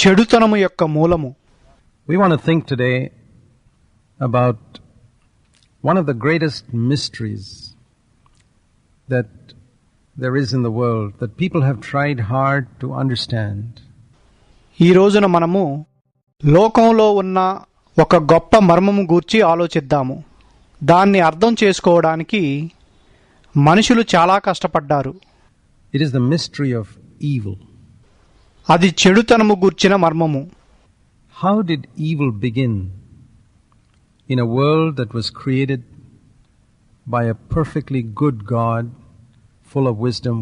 చెడుతనము యొక్క మూలము. We want to think today about one of the greatest mysteries that there is in the world that people have tried hard to understand. ఈ రోజున మనము లోకంలో ఉన్న ఒక గొప్ప మర్మము గూర్చి ఆలోచిద్దాము. దాన్ని అర్థం చేసుకోవడానికి మనుషులు చాలా కష్టపడ్డారు. It is the mystery of evil. అది చెడుతనము గూర్చిన మర్మము. How did evil begin in a world that was created by a perfectly good God full of wisdom?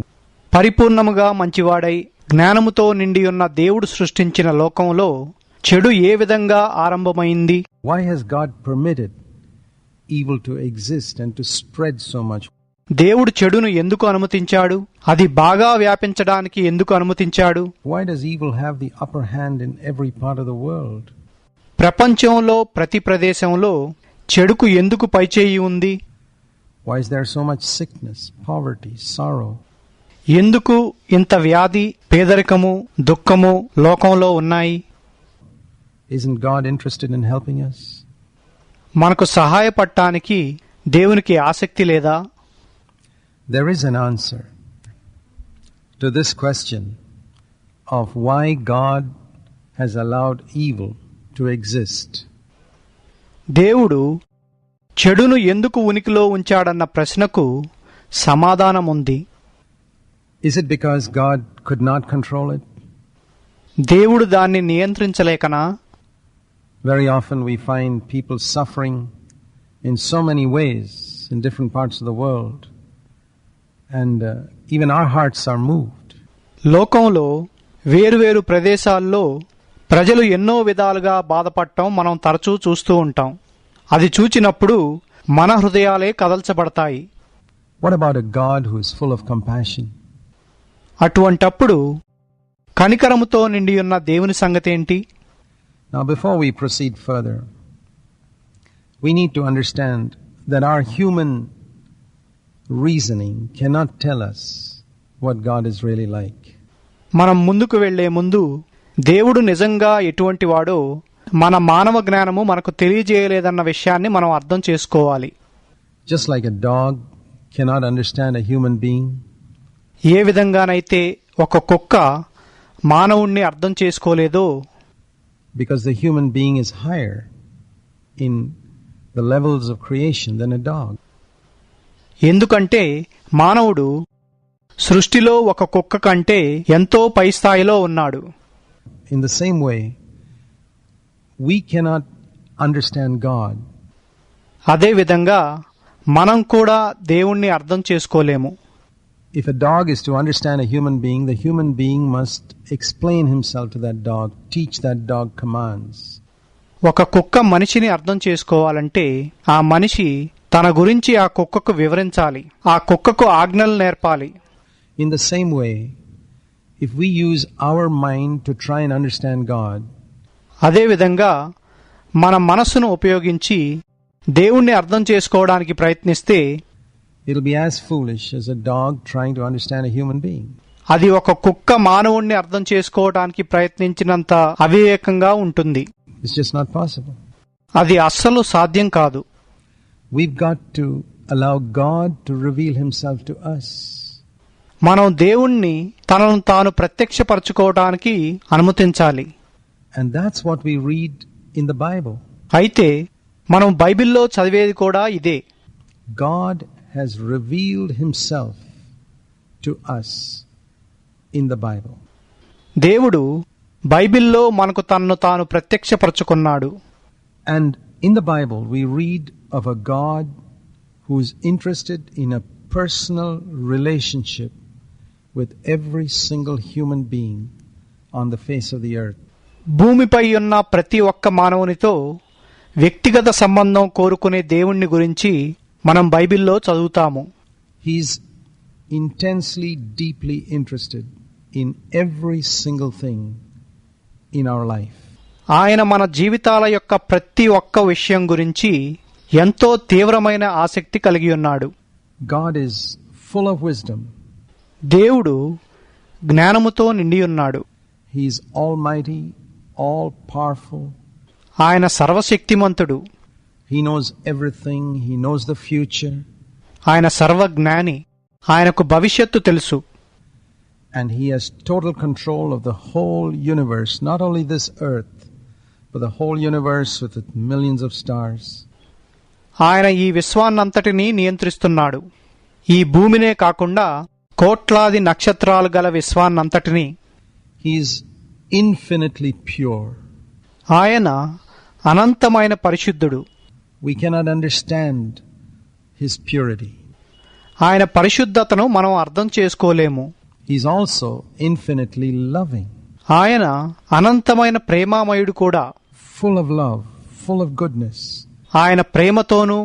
పరిపూర్ణముగా మంచివాడై జ్ఞానముతో నిండి ఉన్న దేవుడు సృష్టించిన లోకంలో చెడు ఏ విధంగా ఆరంభమైంది? Why has God permitted evil to exist and to spread so much? దేవుడు చెడును ఎందుకు అనుమతించాడు? అది బాగా వ్యాపించడానికి ఎందుకు అనుమతించాడు? Why does evil have the upper hand in every part of the world? ప్రపంచంలో ప్రతి ప్రదేశంలో చెడుకు ఎందుకు పైచేయి ఉంది? Why is there so much sickness, poverty, sorrow? ఎందుకు ఇంత వ్యాధి, పేదరికము, దుఃఖము లోకంలో ఉన్నాయి? Isn't God interested in helping us? మనకు సహాయపడటానికి దేవునికి ఆసక్తి లేదా? There is an answer to this question of why God has allowed evil to exist. దేవుడు చెడును ఎందుకు ఉనికిలో ఉంచాడన్న ప్రశ్నకు సమాధానం ఉంది. Is it because God could not control it? దేవుడు దాన్ని నియంత్రించలేకనా? Very often we find people suffering in so many ways in different parts of the world. And even our hearts are moved. లోకంలో వేరువేరు ప్రదేశాల్లో ప్రజలు ఎన్నో విధాలుగా బాధపడటం మనం తరచూ చూస్తూ ఉంటాం. అది చూచినప్పుడు మన హృదయాలే కదల్చబడతాయి. What about a God who is full of compassion? అటువంటప్పుడు కనికరముతో నిండి ఉన్న దేవుని సంగతేంటి? Now before we proceed further, we need to understand that our human reasoning cannot tell us what God is really like. మనం ముందుకు వెళ్లే ముందు దేవుడు నిజంగా ఎటువంటి వాడో మన మానవ జ్ఞానము మనకు తెలియజేయలేదన్న విషయాన్ని మనం అర్థం చేసుకోవాలి. Just like a dog cannot understand a human being, ఏ విధంగానైతే ఒక కుక్క మానవుణ్ణి అర్థం చేసుకోలేదో, because the human being is higher in the levels of creation than a dog. ఎందుకంటే మానవుడు సృష్టిలో ఒక కుక్క కంటే ఎంతో పై స్థాయిలో ఉన్నాడు. In the same way, we cannot understand God. అదే విధంగా మనం కూడా దేవుణ్ణి అర్థం చేసుకోలేము. If a dog is to understand a human being, the human being must explain himself to that dog, teach that dog commands. ఒక కుక్క మనిషిని అర్థం చేసుకోవాలంటే ఆ మనిషి తన గురించి ఆ కుక్కకు వివరించాలి, ఆ కుక్కకు ఆజ్ఞలు నేర్పాలి. In the same way, if we use our mind to try and understand God, అదే విధంగా మన మనస్సును ఉపయోగించి దేవుణ్ణి అర్థం చేసుకోవడానికి ప్రయత్నిస్తే it'll be as foolish as a dog trying to understand a human being. అది ఒక కుక్క మానవుణ్ణి అర్థం చేసుకోవడానికి ప్రయత్నించినంత అవివేకంగా ఉంటుంది. It's just not possible. అది అస్సలు సాధ్యం కాదు. We've got to allow God to reveal himself to us. మనం దేవుణ్ణి తనను తాను ప్రత్యక్షపరచుకోవడానికి అనుమతించాలి. And that's what we read in the Bible. అయితే మనం బైబిల్లో చదివేది కూడా ఇదే. God has revealed himself to us in the Bible. దేవుడు బైబిల్లో మనకు తనను తాను ప్రత్యక్షపరచుకున్నాడు. And in the Bible we read of a God who is interested in a personal relationship with every single human being on the face of the earth. భూమిపై ఉన్న ప్రతి ఒక్క మానవునితో వ్యక్తిగత సంబంధం కోరుకునే దేవుణ్ణి గురించి మనం బైబిల్లో చదువుతాము. He's intensely, deeply interested in every single thing in our life. ఆయన మన జీవితాల యొక్క ప్రతి ఒక్క విషయం గురించి ఎంతో తీవ్రమైన ఆసక్తి కలిగి ఉన్నాడు. God is full of wisdom. దేవుడు జ్ఞానముతో నిండి ఉన్నాడు. He is almighty all powerful. ఆయన సర్వశక్తిమంతుడు. He knows everything. He knows the future. ఆయన సర్వజ్ఞాని. ఆయనకు భవిష్యత్తు తెలుసు. And he has total control of the whole universe, not only this earth, but the whole universe with its millions of stars. ఆయన ఈ విశ్వాన్నంతటినీ నియంత్రిస్తున్నాడు. ఈ భూమినే కాకుండా కోట్లాది నక్షత్రాలు గల విశ్వాన్నంతటినీ. He is infinitely pure. ఆయన అనంతమైన పరిశుద్ధుడు. We cannot understand his purity. ఆయన పరిశుద్ధతను మనం అర్థం చేసుకోలేము. He is also infinitely loving. ఆయన అనంతమైన ప్రేమామయుడు కూడా. Full of love, full of goodness. ఆయన ప్రేమతోనూ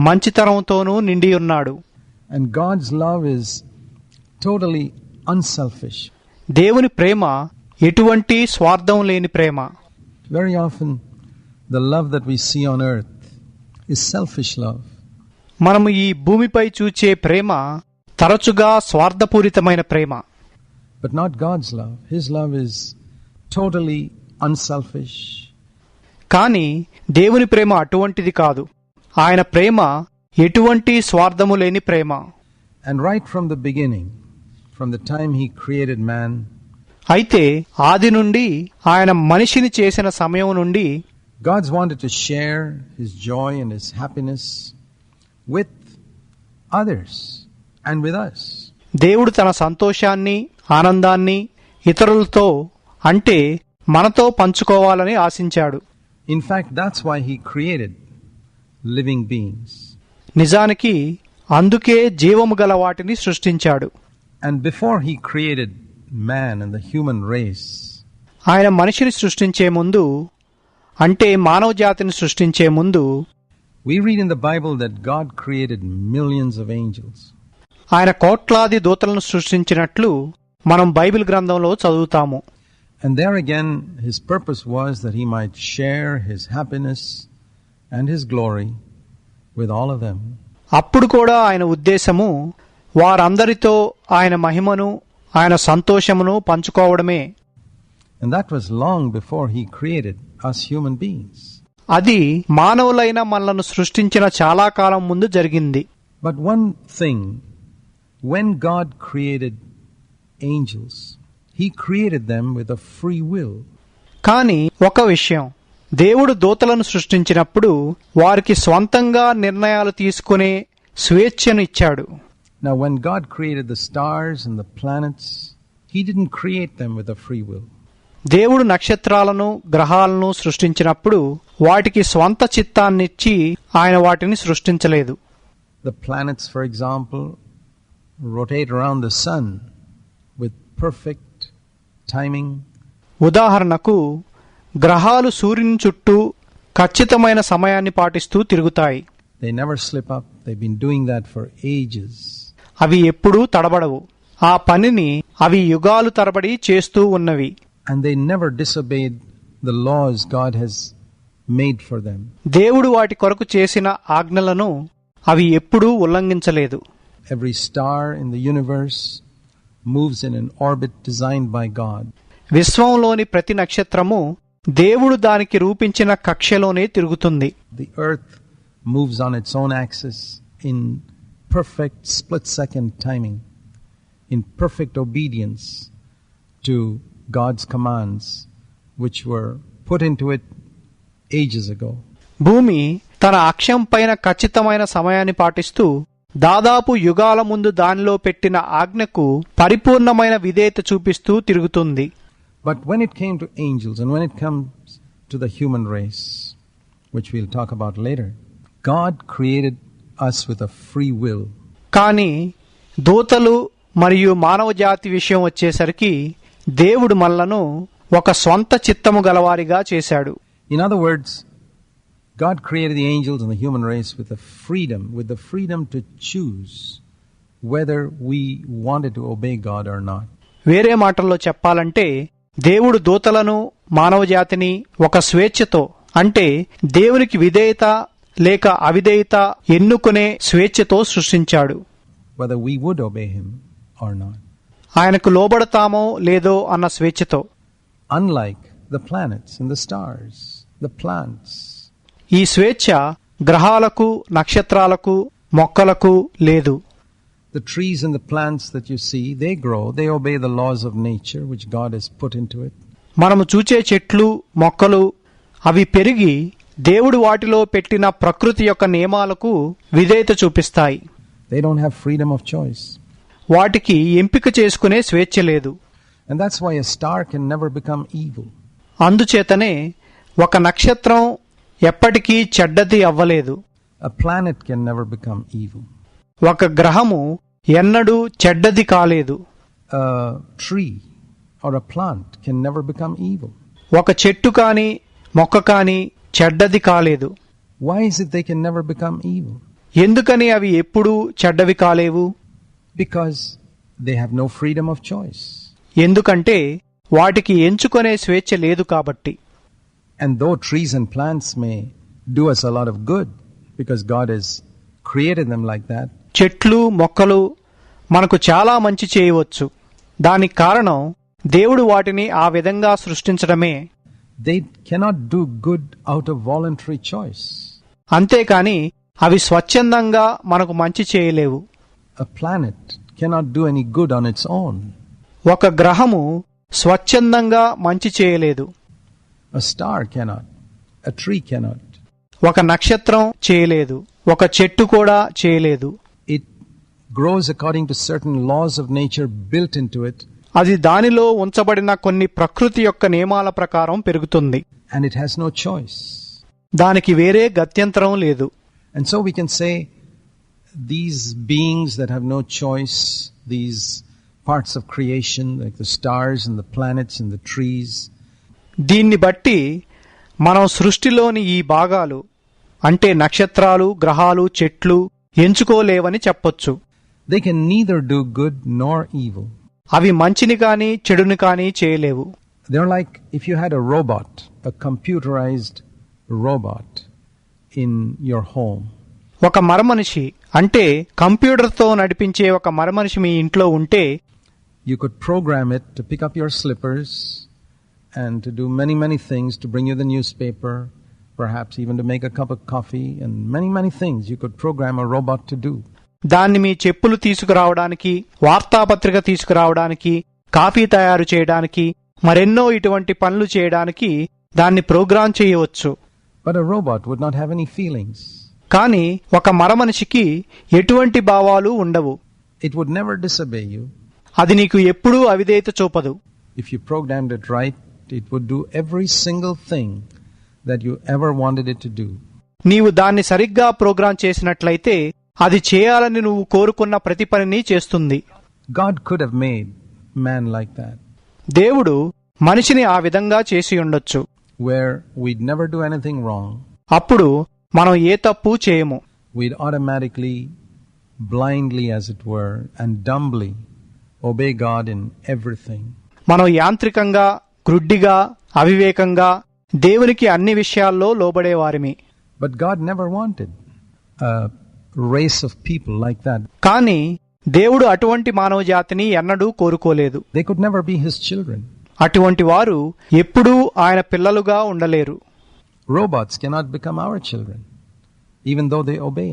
మంచితనంతోనూ నిండి ఉన్నాడు. And God's love is totally unselfish. దేవుని ప్రేమ ఎటువంటి స్వార్థం లేని ప్రేమ. Very often the love that we see on earth is selfish love. మనము ఈ భూమిపై చూచే ప్రేమ తరచుగా స్వార్థపూరితమైన ప్రేమ. But not God's love. His love is totally unselfish. కానీ దేవుని ప్రేమ అటువంటిది కాదు. ఆయన ప్రేమ ఎటువంటి స్వార్థము లేని ప్రేమ. And right from the beginning, from the time he created man, అయితే ఆది నుండి ఆయన మనిషిని చేసిన సమయం నుండి God's wanted to share his joy and his happiness with others and with us. దేవుడు తన సంతోషాన్ని ఆనందాన్ని ఇతరులతో అంటే మనతో పంచుకోవాలని ఆశించాడు. In fact, that's why he created living beings. నిజానికి అందుకే జీవము గల వాటిని సృష్టించాడు. And before he created man and the human race, ఆయన మనిషిని సృష్టించే ముందు అంటే మానవ జాతిని సృష్టించే ముందు we read in the Bible that God created millions of angels. ఆయన కోట్లాది దూతలను సృష్టించినట్లు మనం బైబిల్ గ్రంథంలో చదువుతాము. And there again, his purpose was that he might share his happiness and his glory with all of them. అప్పుడు కూడా ఆయన ఉద్దేశము వారందరితో ఆయన మహిమను ఆయన సంతోషమును పంచుకోవడమే. And that was long before he created us human beings. అది మానవులైన మనలను సృష్టించిన చాలా కాలం ముందు జరిగింది. But one thing, when God created angels, he created them with a free will. కానీ ఒక విషయం, దేవుడు దూతలను సృష్టించినప్పుడు వారికి స్వంతంగా నిర్ణయాలు తీసుకునే స్వేచ్ఛను ఇచ్చాడు. Now when God created the stars and the planets, he didn't create them with a free will. దేవుడు నక్షత్రాలను గ్రహాలను సృష్టించినప్పుడు వాటికి స్వంత చిత్తాన్నిచ్చి ఆయన వాటిని సృష్టించలేదు. The planets, for example, rotate around the sun with perfect timing. ఉదాహరణకు గ్రహాలు సూర్యుని చుట్టూ ఖచ్చితమైన సమయాన్ని పాటిస్తూ తిరుగుతాయి. They never slip up. They've been doing that for ages. అవి ఎప్పుడూ తడబడవు. ఆ పనిని అవి యుగాలు తరబడి చేస్తూ ఉన్నవి. And they never disobeyed the laws God has made for them. దేవుడు వాటి కొరకు చేసిన ఆజ్ఞలను అవి ఎప్పుడూ ఉల్లంఘించలేదు. Every star in the universe moves in an orbit designed by God. విశ్వంలోని ప్రతి నక్షత్రము దేవుడు దానికి రూపించిన కక్షలోనే తిరుగుతుంది. The earth moves on its own axis in perfect split-second timing, in perfect obedience to God's commands, which were put into it ages ago. భూమి తన అక్షం పైన ఖచ్చితమైన సమయాన్ని పాటిస్తూ దాదాపు యుగాల ముందు దానిలో పెట్టిన ఆజ్ఞకు పరిపూర్ణమైన విధేయత చూపిస్తూ తిరుగుతుంది. But when it came to angels and when it comes to the human race, which we'll talk about later, God created us with a free will. కానీ దూతలు మరియు మానవ జాతి విషయం వచ్చేసరికి దేవుడు మనలను ఒక స్వంత చిత్తము గలవారిగా చేశాడు. In other words, God created the angels and the human race with the freedom to choose whether we wanted to obey God or not. వేరే మాటల్లో చెప్పాలంటే దేవుడు దూతలను మానవ జాతిని ఒక స్వేచ్ఛతో అంటే దేవునికి విధేయత లేక అవిధేయత ఎన్నుకునే స్వేచ్ఛతో సృష్టించాడు. Whether we would obey him or not. ఆయనకు లోబడతామో లేదో అన్న స్వేచ్ఛతో. Unlike the planets and the stars, the plants. ఈ స్వేచ్ఛ గ్రహాలకు, నక్షత్రాలకు, మొక్కలకు లేదు. The trees and the plants that you see, they grow, they obey the laws of nature which God has put into it. మనము చూచే చెట్లు, మొక్కలు అవి పెరిగి దేవుడు వాటిలో పెట్టిన ప్రకృతి యొక్క నియమాలకు విధేయత చూపిస్తాయి. They don't have freedom of choice. వాటికి ఎంపిక చేసుకునే స్వేచ్ఛ లేదు. And that's why a star can never become evil. అందుచేతనే ఒక నక్షత్రం ఎప్పటికీ చెడ్డది అవ్వలేదు. A planet can never become evil. ఒక గ్రహము ఎన్నడూ చెడ్డది కాలేదు. A tree or a plant can never become evil. ఒక చెట్టు కాని, మొక్క కాని చెడ్డది కాలేదు. Why is it they can never become evil? ఎందుకని అవి ఎప్పుడూ చెడ్డవి కాలేవు? Because they have no freedom of choice. ఎందుకంటే వాటికి ఎంచుకునే స్వేచ్ఛ లేదు కాబట్టి. And though trees and plants may do us a lot of good because God has created them like that, చెట్లు, మొక్కలు మనకు చాలా మంచి చేయవచ్చు. దానికి కారణం దేవుడు వాటిని ఆ విధంగా సృష్టించడమే. they cannot do good out of voluntary choice. అంతేకాని అవి స్వచ్ఛందంగా మనకు మంచి చేయలేవు. A planet cannot do any good on its own. ఒక గ్రహము స్వచ్ఛందంగా మంచి చేయలేదు. A star cannot. A tree cannot. ఒక నక్షత్రం చేయలేదు. ఒక చెట్టు కూడా చేయలేదు. It grows according to certain laws of nature built into it. అది దానిలో ఉంచబడిన కొన్ని ప్రకృతి యొక్క నియమాల ప్రకారం పెరుగుతుంది. And it has no choice. దానికి వేరే గత్యంతరం లేదు. And so we can say these beings that have no choice, these parts of creation like the stars and the planets and the trees, దీన్ని బట్టి మనం సృష్టిలోని ఈ భాగాలు అంటే నక్షత్రాలు, గ్రహాలు, చెట్లు ఎంచుకోలేవని చెప్పొచ్చు. they can neither do good nor evil. అవి మంచిని కాని చెడుని కాని చేయలేవు. They're like if you had a robot, a computerized robot in your home. ఒక మరమనిషి అంటే కంప్యూటర్తో నడిపించే ఒక మరమనిషి మీ ఇంట్లో ఉంటే You could program it to pick up your slippers and to do many things, to bring you the newspaper, perhaps even to make a cup of coffee, and many things you could program a robot to do. దాన్ని మీ చెప్పులు తీసుకురావడానికి, వార్తాపత్రిక తీసుకురావడానికి, coffee తయారు చేయడానికి, మరెన్నో ఇటువంటి పనులు చేయడానికి దాన్ని ప్రోగ్రాం చేయవచ్చు. But a robot would not have any feelings. కానీ ఒక మరమనిషికి ఎటువంటి భావాలు ఉండవు. It would never disobey you. అది నీకు ఎప్పుడూ అవిధేయత చూపదు. If you programmed it right, it would do every single thing that you ever wanted it to do. నీవు దాన్ని సరిగ్గా ప్రోగ్రాం చేసినట్లయితే అది చేయాలని నువ్వు కోరుకున్న ప్రతి పనిని చేస్తుంది. God could have made man like that. దేవుడు మనిషిని ఆ విధంగా చేసి ఉండొచ్చు, where we'd never do anything wrong. అప్పుడు మనం ఏ తప్పు చేయము. We'd automatically, blindly as it were, and dumbly obey God in everything. మనం యాంత్రికంగా, గ్రుడ్డిగా, అవివేకంగా దేవునికి అన్ని విషయాల్లో లోబడేవారిమి. But God never wanted a race of people like that. కానీ దేవుడు అటువంటి మానవ జాతిని ఎన్నడూ కోరుకోలేదు. They could never be his children. అటువంటి వారు ఎప్పుడూ ఆయన పిల్లలుగా ఉండలేరు. Robots cannot become our children, even though they obey.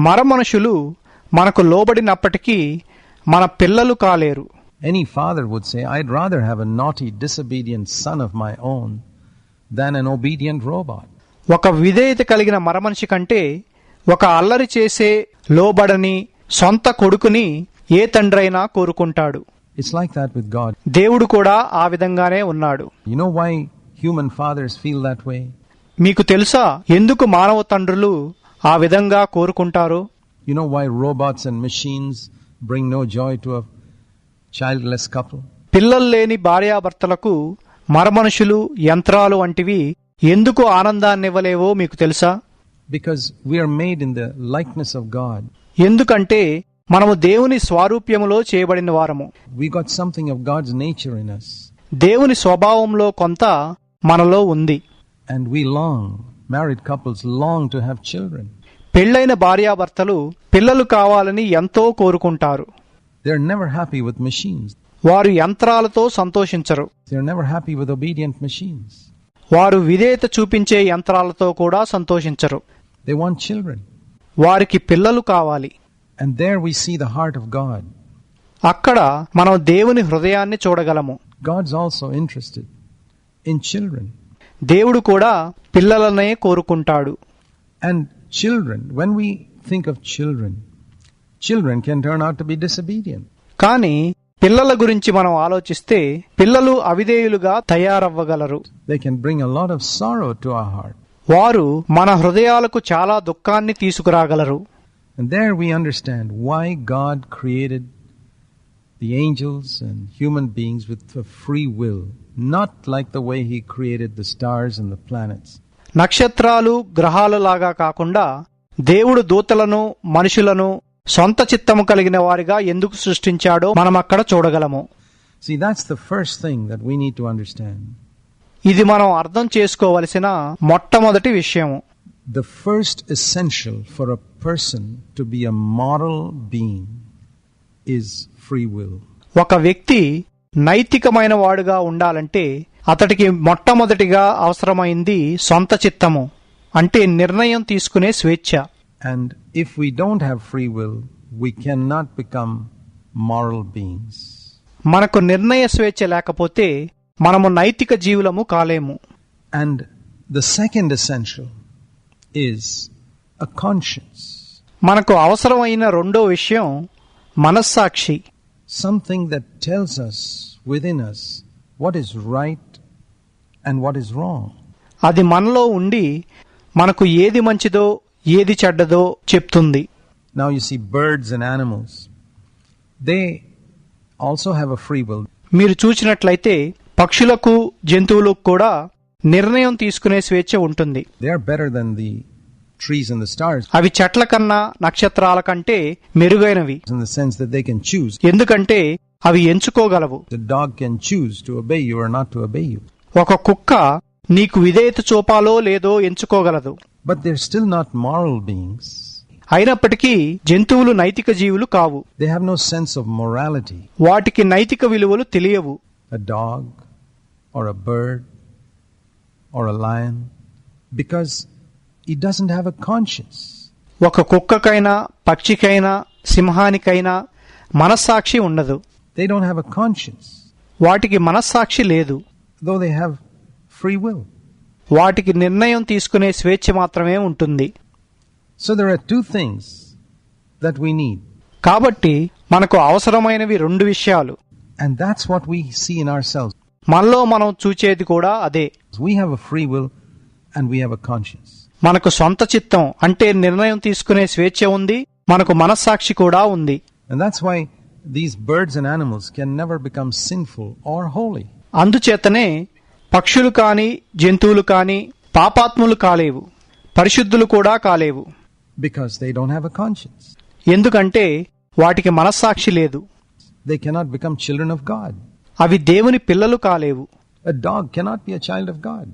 మరమనుషులు మనకు లోబడినప్పటికీ మన పిల్లలు కాలేరు. Any father would say, I'd rather have a naughty, disobedient son of my own than an obedient robot. ఒక విధేయత కలిగిన మరమనిషి కంటే ఒక అల్లరి చేసే, లోబడని సొంత కొడుకుని ఏ తండ్రైనా కోరుకుంటాడు. It's like that with God. దేవుడు కూడా ఆ విధంగానే ఉన్నాడు. You know why human fathers feel that way? మీకు తెలుసా ఎందుకు మానవ తండ్రులు ఆ విధంగా కోరుకుంటారు? You know why robots and machines bring no joy to a childless couple? పిల్లలు లేని భార్యాభర్తలకు మరమనుషులు, యంత్రాలు వంటివి ఎందుకు ఆనందాన్నివ్వలేవో మీకు తెలుసా? Because we are made in the likeness of God. ఎందుకంటే మనము దేవుని స్వరూప్యములో చేయబడిన వారము. We got something of God's nature in us. దేవుని స్వభావంలో కొంత మనలో ఉంది. And we long, married couples long to have children. పెళ్లైన భార్యాభర్తలు పిల్లలు కావాలని ఎంతో కోరుకుంటారు. They're never happy with machines. వారు యంత్రాలతో సంతోషించరు. They are never happy with obedient machines. వారు విధేయత చూపించే యంత్రాలతో కూడా సంతోషించరు. They want children. వారికి పిల్లలు కావాలి. And there we see the heart of God. అక్కడ మనం దేవుని హృదయాన్ని చూడగలము. God's also interested in children. దేవుడు కూడా పిల్లలనే కోరుకుంటాడు. And children, when we think of children, children can turn out to be disobedient. కానీ పిల్లల గురించి మనం ఆలోచిస్తే పిల్లలు అవిధేయులుగా తయారవ్వగలరు. They can bring a lot of sorrow to our heart. వారు మన హృదయాలకు చాలా దుఃఖాన్ని తీసుకురాగలరు. And there we understand why God created the angels and human beings with a free will, not like the way he created the stars and the planets. నక్షత్రాలు గ్రహాలు లాగా కాకుండా దేవుడు దూతలను మనుషులను సొంత చిత్తము కలిగిన వారిగా ఎందుకు సృష్టించాడో మనం అక్కడ చూడగలము. See, that's the first thing that we need to understand. ఇది మనం అర్థం చేసుకోవలసిన మొట్టమొదటి విషయము. The first essential for a person to be a moral being is free will. ఒక వ్యక్తి నైతికమైన వాడుగా ఉండాలంటే అతడికి మొట్టమొదటిగా అవసరమైంది సొంత చిత్తము, అంటే నిర్ణయం తీసుకునే స్వేచ్ఛ. And if we don't have free will, we cannot become moral beings. మనకు నిర్ణయ స్వేచ్ఛ లేకపోతే మనము నైతిక జీవులము కాలేము. And the second essential is a conscience. మనకు అవసరమైన రెండో విషయం మనస్సాక్షి. Something that tells us within us what is right and what is wrong. అది మనలో ఉండి మనకు ఏది మంచిదో ఏది చెడ్డదో చెప్తుంది. Now you see birds and animals. They also have a free will. మీరు చూసినట్లయితే పక్షులకు జంతువులకు కూడా నిర్ణయం తీసుకునే స్వేచ్ఛ ఉంటుంది. They are better than the trees and the stars. అవి చెట్ల కన్నా నక్షత్రాల కంటే మెరుగైనవి. In the sense that they can choose. ఎందుకంటే అవి ఎంచుకోగలవు. The dog can choose to obey you or not to obey you. ఒక కుక్క నీకు విధేయత చూపాలో లేదో ఎంచుకోగలదు. But they're still not moral beings. అయినప్పటికీ జంతువులు నైతిక జీవులు కావు. They have no sense of morality. వాటికి నైతిక విలువలు తెలియవు. A dog or a bird or a lion, because it doesn't have a conscience. ఒక కుక్కకైనా పక్షికైనా సింహానికైనా మనస్సాక్షి ఉండదు. They don't have a conscience, వాటికి మనస్సాక్షి లేదు. though they have free will. వాటికి నిర్ణయం తీసుకునే స్వేచ్ఛ మాత్రమే ఉంటుంది. So there are two things that we need. కాబట్టి మనకు అవసరమైనవి రెండు విషయాలు. And that's what we see in ourselves. మనలో మనం చూచేది కూడా అదే. We have a free will and we have a conscience. మనకు సొంత చిత్తం అంటే నిర్ణయం తీసుకునే స్వేచ్ఛ ఉంది, మనకు మనస్సాక్షి కూడా ఉంది. And that's why these birds and animals can never become sinful or holy. అందుచేతనే పక్షులు కాని జంతువులు కాని పాపాత్ములు కాలేవు, పరిశుద్ధులు కూడా కాలేవు. Because they don't have a conscience. ఎందుకంటే వాటికి మనస్సాక్షి లేదు. They cannot become children of God. అవి దేవుని పిల్లలు కాలేవు. A dog cannot be a child of God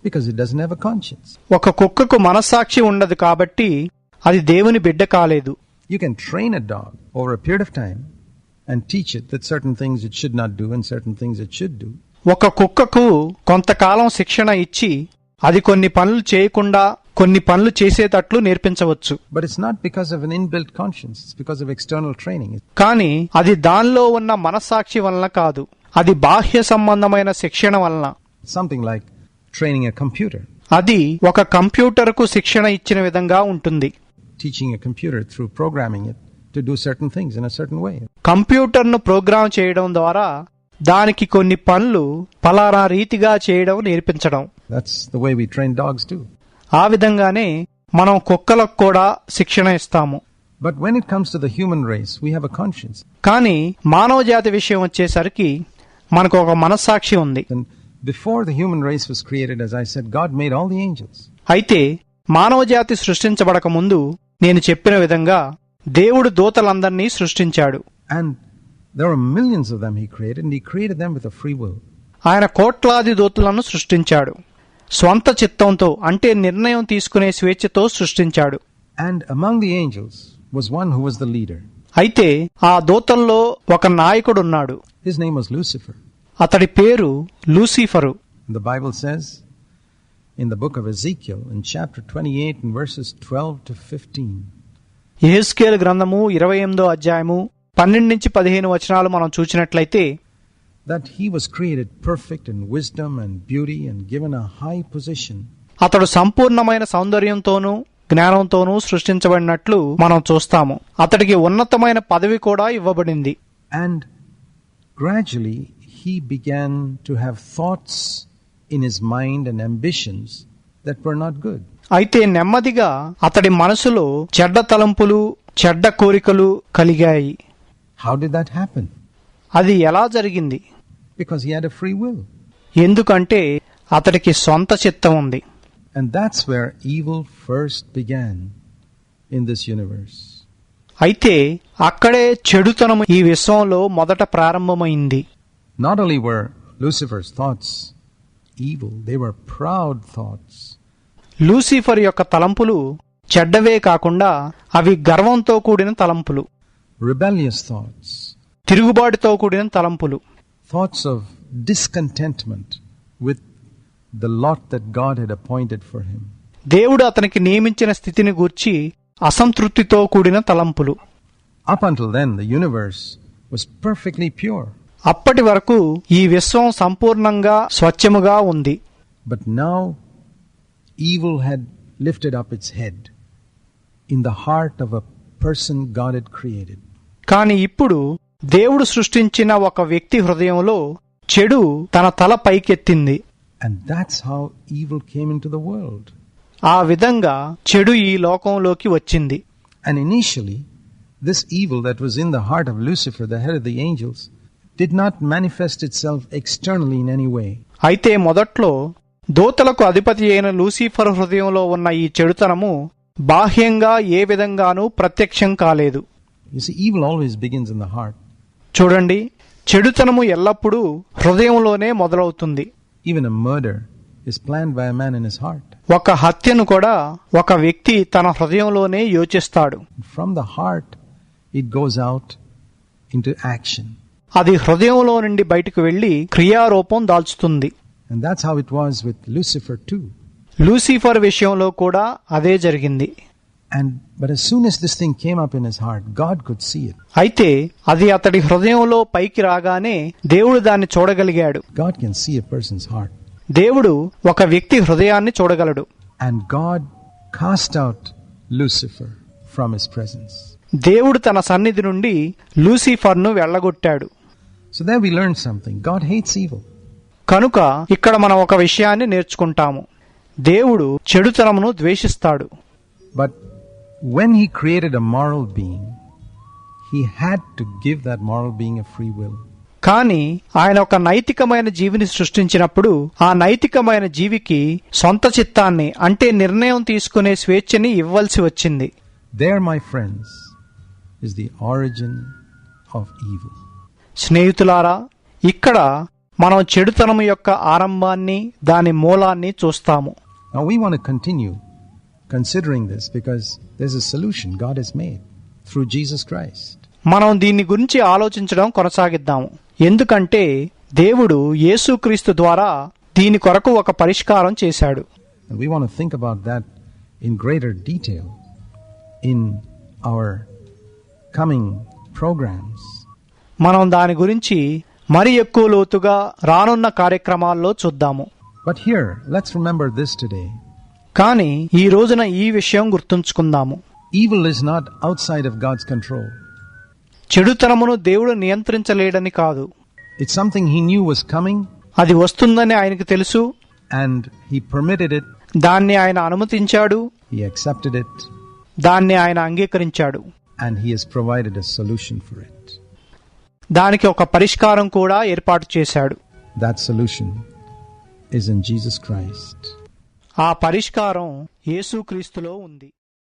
because it doesn't have a conscience. ఒక కుక్కకు మనస్సాక్షి ఉండదు కాబట్టి అది దేవుని బిడ్డ కాలేదు. You can train a dog over a period of time and teach it that certain things it should not do and certain things it should do. ఒక కుక్కకు కొంతకాలం శిక్షణ ఇచ్చి అది కొన్ని పనులు చేయకుండా కొన్ని పనులు చేసేటట్లు నేర్పించవచ్చు. But it's not because of an inbuilt conscience, it's because of external training. కానీ అది దానిలో ఉన్న మనస్సాక్షి వలన కాదు, అది బాహ్య సంబంధమైన శిక్షణ వలన. Something like training a computer. అది ఒక కంప్యూటర్కు శిక్షణ ఇచ్చిన విధంగా ఉంటుంది. Teaching a computer through programming it to do certain things in a certain way. కంప్యూటర్ను ప్రోగ్రామ్ చేయడం ద్వారా దానికి కొన్ని పనులు పలానా రీతిగా చేయడం నేర్పించడం. That's the way we train dogs too. ఆ విధంగానే మనం కుక్కలకు కూడా శిక్షణ ఇస్తాము. But when it comes to the human race, we have a conscience. కానీ మానవ జాతి విషయం వచ్చేసరికి మనకు ఒక మనస్సాక్షి ఉంది. And before the human race was created, as I said, God made all the angels. అయితే మానవ జాతి సృష్టించబడక ముందు నేను చెప్పిన విధంగా దేవుడు దూతలందరినీ సృష్టించాడు. And there are millions of them he created, and he created them with a free will. ఆయన కోట్లాది దూతలను సృష్టించాడు. స్వంత చిత్తంతో అంటే నిర్ణయం తీసుకునే స్వేచ్ఛతో సృష్టించాడు. And among the angels was one who was the leader. అయితే ఆ దూతల్లో ఒక నాయకుడున్నాడు. His name was Lucifer. అతడి పేరు Lucifer. The Bible says in the book of Ezekiel in chapter 28 and verses 12 to 15. ఎజెకియెల్ గ్రంథము 28వ అధ్యాయము 12 నుంచి 15 వచనాలు మనం చూసినట్లయితే, that he was created perfect in wisdom and beauty and given a high position. అతడు సంపూర్ణమైన సౌందర్యంతోనూ జ్ఞానంతోనూ సృష్టించబడినట్లు మనం చూస్తాము. అతడికి ఉన్నతమైన పదవి కూడా ఇవ్వబడింది. And gradually he began to have thoughts in his mind and ambitions that were not good. అయితే నెమ్మదిగా అతడి మనసులో చెడ్డ తలంపులు, చెడ్డ కోరికలు కలిగాయి. How did that happen? అది ఎలా జరిగింది? Because he had a free will. ఎందుకంటే అతడికి సొంత చిత్తం ఉంది. And that's where evil first began in this universe. అయితే అక్కడే చెడుతనము ఈ విశ్వంలో మొదట ప్రారంభమైంది. Not only were Lucifer's thoughts evil, they were proud thoughts. Lucifer యొక్క తలంపులు చెడ్డవే కాకుండా అవి గర్వంతో కూడిన తలంపులు, Rebellious thoughts. తిరుగుబాటుతో కూడిన తలంపులు, Thoughts of discontentment with the lot that God had appointed for him. దేవుడు అతనికి నియమించిన స్థితిని గూర్చి అసంతృప్తితో కూడిన తలంపులు. Up until then, the universe was perfectly pure. అప్పటి వరకు ఈ విశ్వం సంపూర్ణంగా స్వచ్ఛముగా ఉంది. But now, evil had lifted up its head in the heart of a person God had created. కాని ఇప్పుడు దేవుడు సృష్టించిన ఒక వ్యక్తి హృదయంలో చెడు తన తల పైకెత్తింది. And that's how evil came into the world. ఆ విధంగా చెడు ఈ లోకంలోకి వచ్చింది. And initially, this evil that was in the heart of Lucifer, the head of the angels, did not manifest itself externally in any way. అయితే మొదట్లో దూతలకు అధిపతి అయిన లూసిఫర్ హృదయంలో ఉన్న ఈ చెడుతనము బాహ్యంగా ఏ విధంగానూ ప్రత్యక్షం కాలేదు. You see, evil always begins in the heart. చూడండి, చెడుతనము ఎల్లప్పుడూ హృదయంలోనే మొదలవుతుంది. Even a murder is planned by a man in his heart. ఒక హత్యను కూడా ఒక వ్యక్తి తన హృదయంలోనే యోచిస్తాడు. From the heart, it goes out into action. అది హృదయంలో నుండి బయటకు వెళ్లి క్రియారూపం దాల్చుతుంది. And that's how it was with Lucifer too. Lucifer విషయంలో కూడా అదే జరిగింది. But as soon as this thing came up in his heart, God could see it. అయితే అది అతడి హృదయంలో పైకి రాగానే దేవుడు దాన్ని చూడగలిగాడు. God can see a person's heart. దేవుడు ఒక వ్యక్తి హృదయాన్ని చూడగలడు. And God cast out Lucifer from his presence. దేవుడు తన సన్నిధి నుండి లూసిఫర్ను వెళ్ళగొట్టాడు. So there we learn something. God hates evil. కనుక ఇక్కడ మనం ఒక విషయాన్ని నేర్చుకుంటాము. దేవుడు చెడుతనమును ద్వేషిస్తాడు. But when he created a moral being, he had to give that moral being a free will. కానీ ఆయన ఒక నైతికమైన జీవిని సృష్టించినప్పుడు ఆ నైతికమైన జీవికి సొంత చిత్తాన్ని, అంటే నిర్ణయం తీసుకునే స్వేచ్ఛని ఇవ్వాల్సి వచ్చింది. There, my friends, is the origin of evil. స్నేహితులారా, ఇక్కడ మనం చెడుతనము యొక్క ఆరంభాన్ని, దాని మూలాన్ని చూస్తాము. Now we want to continue considering this because there's a solution God has made through Jesus Christ. మనం దీని గురించి ఆలోచించడం కొనసాగిద్దాము. ఎందుకంటే దేవుడు యేసుక్రీస్తు ద్వారా దీని కొరకు ఒక పరిష్కారం చేశాడు. And we want to think about that in greater detail in our coming programs. మనం దాని గురించి మరి ఎక్కువ లోతుగా రానున్న కార్యక్రమాల్లో చూద్దాము. But here, let's remember this today. కానీ ఈ రోజున ఈ విషయం గుర్తుంచుకుందాము. Evil is not outside of God's control. చెడుతనమును దేవుడు నియంత్రించలేడని కాదు. It's something he knew was coming. అది వస్తుందని ఆయనకు తెలుసు. And he permitted it. దాన్ని ఆయన అనుమతించాడు. He accepted it. దాన్ని ఆయన అంగీకరించాడు. And he has provided a solution for it. దానికి ఒక పరిష్కారం కూడా ఏర్పాటు చేశాడు. That solution is in Jesus Christ. ఆ పరిష్కారం యేసుక్రీస్తులో ఉంది.